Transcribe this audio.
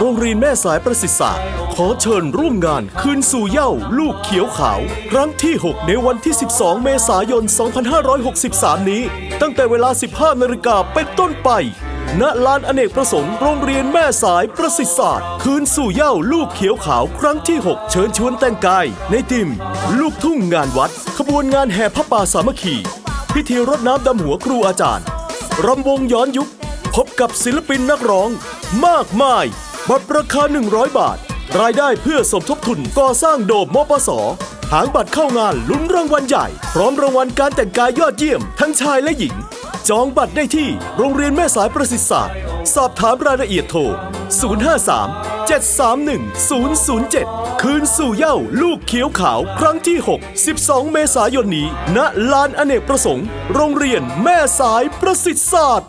รงเรียนแม่สายประสิทธิ์ศาสตร์ขอเชิญร่วมงานคืนสู่เหย้าลูกเขียวขาวครั้งที่ 6 ในวันที่ 12 เมษายน 2563 นี้ตั้งแต่เวลา 15 นาฬิกาเป็นต้นไปณลานอเนกประสงค์โรงเรียนแม่สายประสิทธิ์ศาสตร์คืนสู่เหย้าลูกเขียวขาวครั้งที่ 6 เชิญชวนแต่งกายในทีมลูกทุ่งงานวัดขบวนงานแห่พระป่าสามัคคีพิธีรดน้ำดำหัวครูอาจารย์รำวงย้อนยุคพบกับศิลปินนักร้องมากมายบัตรราคา 100 บาทรายได้เพื่อสมทบทุนก่อสร้างโดมมปสหางบัตรเข้างานลุ้นรางวัลใหญ่พร้อมรางวัลการแต่งกายยอดเยี่ยมทั้งชายและหญิงจองบัตรได้ที่โรงเรียนแม่สายประสิทธิ์ศาสตร์สอบถามรายละเอียดโทร 053 731 007 คืนสู่เหย้าลูกเขียวขาวครั้งที่ 6 12 เมษายนนี้ณลานอเนกประสงค์โรงเรียนแม่สายประสิทธิ์ศาสตร์